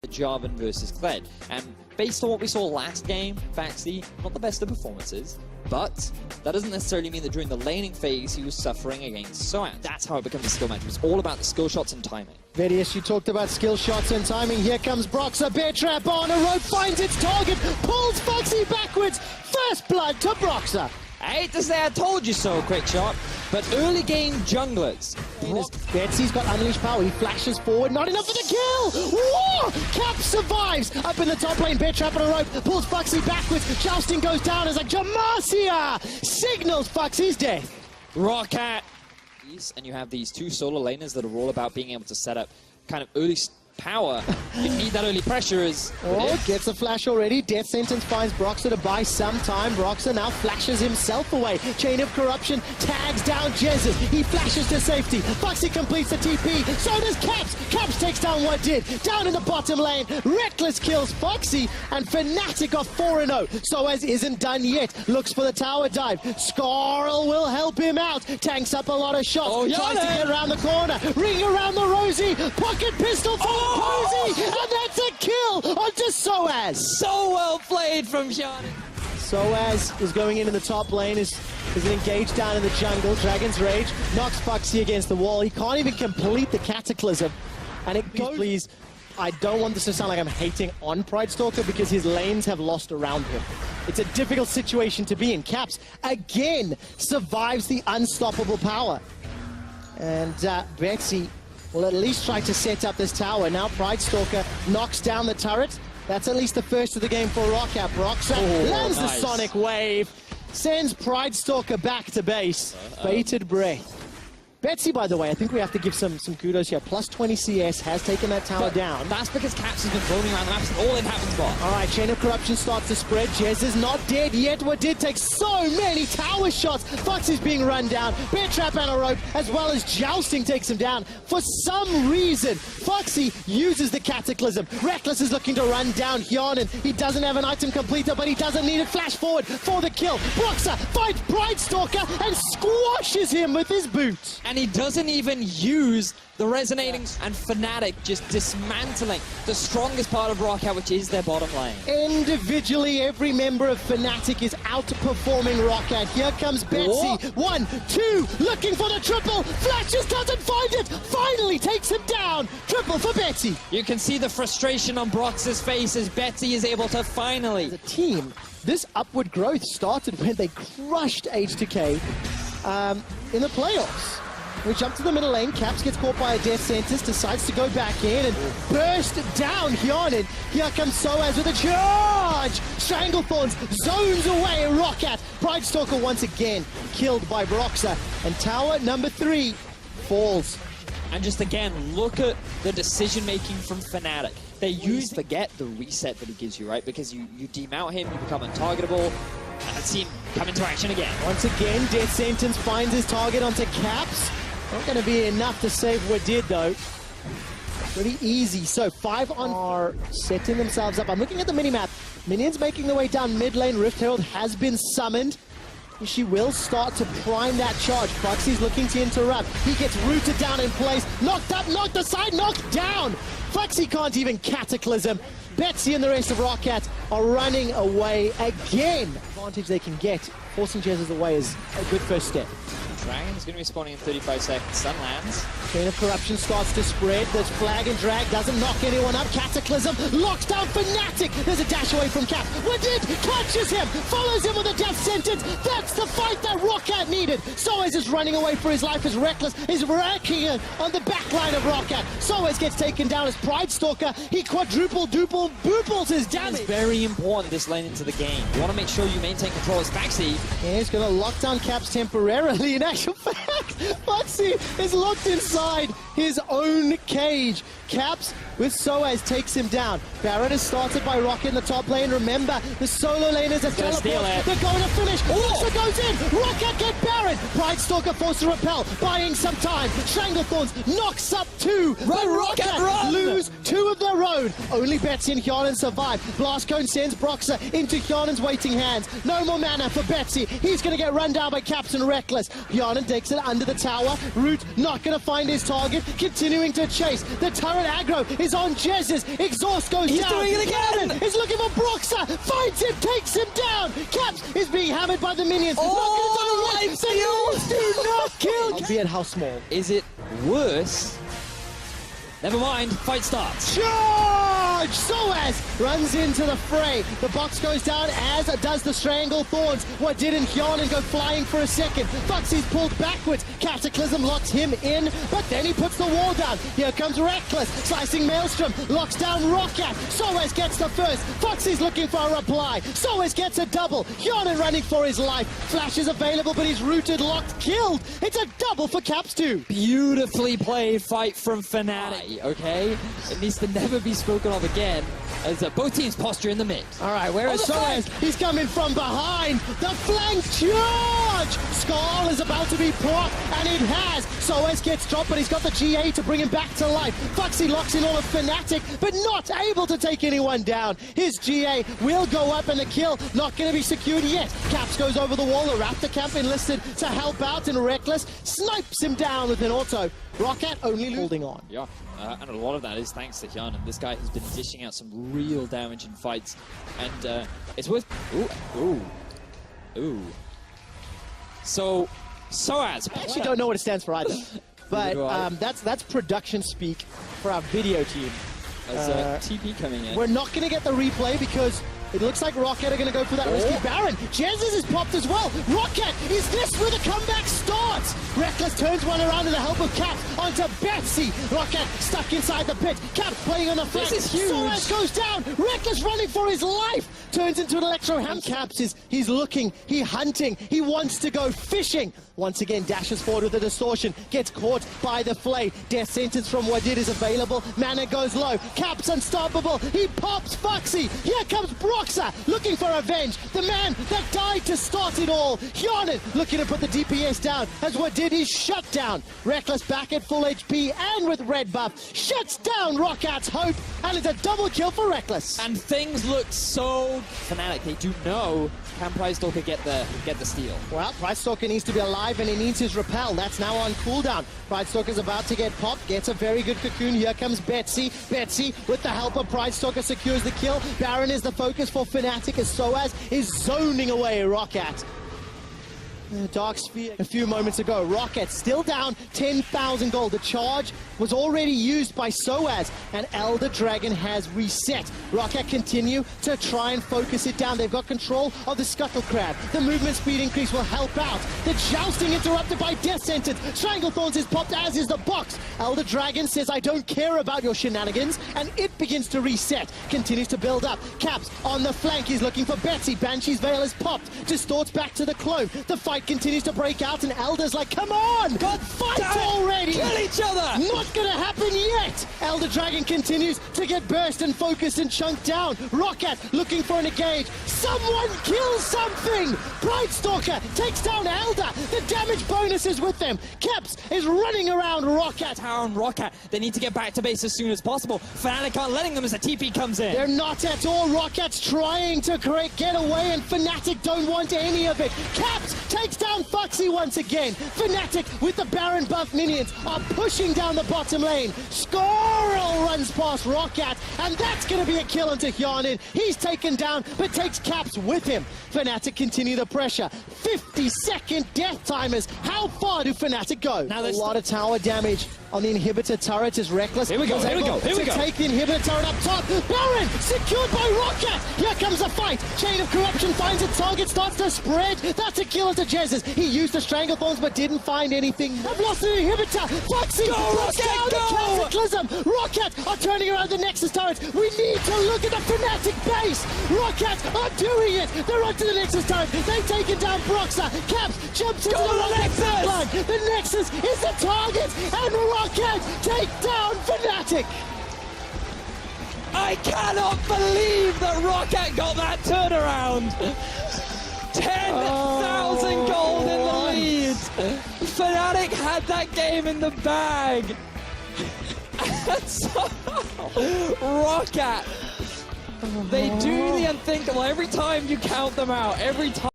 Jarvan versus Kled. And based on what we saw last game, FNC, not the best of performances, but that doesn't necessarily mean that during the laning phase he was suffering against Soaz. That's how it becomes a skill match. It's all about the skill shots and timing. Vedius, you talked about skill shots and timing. Here comes Brox, a bear trap on a rope, finds its target, pulls Foxy backwards. First blood to Broxa. I hate to say I told you so, quick shot, but early game junglers. Betsy's got unleashed power. He flashes forward, not enough for the kill. Whoa! Cap survives up in the top lane. Bear trap on a rope, pulls Foxy backwards. Jousting goes down as like Jamarcia signals Foxy's death. Roccat. And you have these two solo laners that are all about being able to set up kind of early power. You need that early pressure as... Oh, gets a flash already. Death Sentence finds Broxa to buy some time. Broxa now flashes himself away. Chain of Corruption tags down Jesus. He flashes to safety. Foxy completes the TP. So does Caps. Caps takes down what did. Down in the bottom lane. Reckless kills Foxy. And Fnatic are 4-0. Soaz isn't done yet. Looks for the tower dive. Scarl will help him out. Tanks up a lot of shots. Oh, tries to get around the corner. Ring around the Rosie. Pocket pistol for Posey, and that's a kill onto Soaz. So well played from Sean. Soaz is going in the top lane, is engaged down in the jungle. Dragon's Rage knocks Foxy against the wall. He can't even complete the Cataclysm. And it goes... Please, I don't want this to sound like I'm hating on Pridestalker because his lanes have lost around him. It's a difficult situation to be in. Caps, again, survives the unstoppable power. And Betsy will at least try to set up this tower. Now Pridestalker knocks down the turret. That's at least the first of the game for Roccat. Broxa lands the Sonic Wave, sends Pridestalker back to base. Bated breath. Betsy, by the way, I think we have to give some kudos here. Plus 20 CS has taken that tower down. That's because Caps has been roaming around the maps and all in happens bot. All right, Chain of Corruption starts to spread. Jez is not dead yet. What did take so many tower shots. Foxy's being run down. Bear trap and a rope, as well as Jousting takes him down. For some reason, Foxy uses the Cataclysm. Reckless is looking to run down Hjarnan. He doesn't have an item completer, but he doesn't need it. Flash forward for the kill. Broxa fights Pridestalker and squashes him with his boot. And he doesn't even use the resonating, and Fnatic just dismantling the strongest part of Roccat, which is their bottom lane. Individually, every member of Fnatic is outperforming Roccat. Here comes Betsy. 1, 2, looking for the triple. Flashes, doesn't find it. Finally takes him down. Triple for Betsy. You can see the frustration on Brox's face as Betsy is able to finally... The team, this upward growth started when they crushed H2K in the playoffs. We jump to the middle lane. Caps gets caught by a Death Sentence, decides to go back in and burst down Hjarnan. Here comes Soaz with a charge. Stranglethorns zones away Roccat. Pridestalker once again killed by Broxa. And tower number 3 falls. And just again, look at the decision making from Fnatic. They forget the reset that he gives you, right? Because you demount him, you become untargetable. And let's see him come into action again. Once again, Death Sentence finds his target onto Caps. Not going to be enough to save what did, though. Pretty easy. So 5 on are setting themselves up. I'm looking at the minimap. Minions making their way down mid lane. Rift Herald has been summoned. She will start to prime that charge. Foxy's looking to interrupt. He gets rooted down in place. Knocked up, knocked aside, knocked down. Foxy can't even Cataclysm. Betsy and the rest of Roccat are running away again. Advantage they can get. Forcing Jesus away is a good first step. Dragon's going to be spawning in 35 seconds. Sun lands. Chain of Corruption starts to spread. There's flag and drag. Doesn't knock anyone up. Cataclysm locks down Fnatic. There's a dash away from Cap. Wadid catches him. Follows him with a Death Sentence. That's the fight that Roccat needed. Soaz is running away for his life as Reckless is wrecking it on the back line of Roccat. Soaz gets taken down as Pridestalker. He booples his damage. It's very important this lane into the game. You want to make sure you maintain control as Foxy. Yeah, he's going to lock down Caps temporarily. In actual fact, Foxy is locked inside his own cage. Caps with Soaz takes him down. Baron is started by Roccat in the top lane. Remember, the solo laners are teleported. They're going to finish. Broxa goes in. Roccat get Baron. Pridestalker forced to repel, buying some time. Stranglethorns knocks up 2. Run, Roccat, run! Lose 2 of their own. Only Betsy and Hjarnan survive. Blast Cone sends Broxah into Hjarnan's waiting hands. No more mana for Betsy. He's going to get run down by Captain Reckless. Hjarnan takes it under the tower. Root not going to find his target. Continuing to chase. The turret aggro is on Jez's. Exhaust goes He's down. doing it again. Hjarnan is looking for Broxah. Finds him, takes him down. Caps is being hammered by the minions. Oh, not going to the minions do not kill. Albeit how small. Is it worse? Never mind, fight starts. Charge! Soaz runs into the fray. The box goes down, as does the Strangle Thorns. What didn't Hjarnan go flying for a second? Foxy's pulled backwards. Cataclysm locks him in, but then he puts the wall down. Here comes Reckless. Slicing Maelstrom. Locks down Roccat. Soaz gets the first. Foxy's looking for a reply. Soaz gets a double. Hjarnan running for his life. Flash is available, but he's rooted, locked, killed. It's a double for Caps 2. Beautifully played fight from Fnatic. Okay, it needs to never be spoken of again as both teams posture in the mid. All right, where is Soaz? He's coming from behind. The flank charge! Skull is about to be proc, and it has. Soaz gets dropped, but he's got the GA to bring him back to life. Foxy locks in all of Fnatic, but not able to take anyone down. His GA will go up, and the kill not going to be secured yet. Caps goes over the wall. The Raptor camp enlisted to help out, and Reckless snipes him down with an auto. Roccat only holding on. Yeah, and a lot of that is thanks to Hjarnan. This guy has been dishing out some real damage in fights, and it's worth... Ooh. So, Soaz... I actually don't know what it stands for either. But that's production speak for our video team. There's TP coming in. We're not going to get the replay because it looks like Roccat are going to go for that risky Baron. Jez's is popped as well. Roccat, is this where the comeback starts? Reckless turns one around with the help of Caps onto Betsy. Roccat stuck inside the pit. Caps playing on the flank. This is huge. Soaz goes down. Reckless running for his life. Turns into an electro ham. Caps he's looking, he's hunting, he wants to go fishing. Once again, dashes forward with a distortion, gets caught by the flay. Death sentence from Wadid is available. Mana goes low. Caps unstoppable. He pops Foxy. Here comes Broxah looking for revenge. The man that died to start it all. Hjarnan looking to put the DPS down as Wadid is shut down. Reckless back at full HP and with red buff. Shuts down Rockat's hope, and it's a double kill for Reckless. And things look so Fnatic. They do know, can Pricestalker get the steal? Well, Pricestalker needs to be alive and he needs his repel. That's now on cooldown. Pricestalker's about to get popped, gets a very good cocoon. Here comes Betsy. Betsy, with the help of Pricestalker, secures the kill. Baron is the focus for Fnatic as Soaz is zoning away Roccat. Dark Sphere a few moments ago. Roccat still down 10,000 gold. The charge was already used by Soaz, and Elder Dragon has reset. Roccat continue to try and focus it down. They've got control of the Scuttle Crab. The movement speed increase will help out. The jousting interrupted by Death Sentence. Strangle Thorns is popped, as is the box. Elder Dragon says, I don't care about your shenanigans, and it begins to reset. Continues to build up. Caps on the flank. He's looking for Betsy. Banshee's Veil is popped. Distorts back to the clone. The fight continues to break out, and Elder's like, come on! God, fight already! Kill each other! Not gonna happen yet! Elder Dragon continues to get burst and focused and chunked down. Roccat looking for an engage. Someone kill something! Pricestalker takes down Elder. The damage bonus is with them. Caps is running around Roccat. Roccat. They need to get back to base as soon as possible. Fnatic aren't letting them as the TP comes in. They're not at all. Rockat's trying to get away, and Fnatic don't want any of it. Caps takes down Foxy once again. Fnatic with the Baron buff minions are pushing down the bottom lane. Squirrel runs past Roccat, and that's going to be a kill onto Hjarnan. He's taken down, but takes Caps with him. Fnatic continue the pressure. 50-second death timers. How far do Fnatic go? Now there's a lot of tower damage on the inhibitor turret as Reckless. Here we go, here we go, here we go. Take the inhibitor turret up top. Baron secured by Roccat. Here comes the fight. Chain of Corruption finds its target, starts to spread. That's a kill into Jez's. He used the Strangle Thorns but didn't find anything. I've lost the inhibitor. Foxy goes down the Cataclysm. Roccat are turning around the Nexus turret. We need to look at the Fnatic base. Roccat are doing it. They're onto the Nexus turret. They've taken down Broxah. Caps jumps into the Nexus line. The Nexus is the target, and Roccat take down Fnatic. I cannot believe that Roccat got that turnaround. 10,000 gold in the lead. Fnatic had that game in the bag. Let's Roccat. They do the unthinkable every time you count them out. Every time.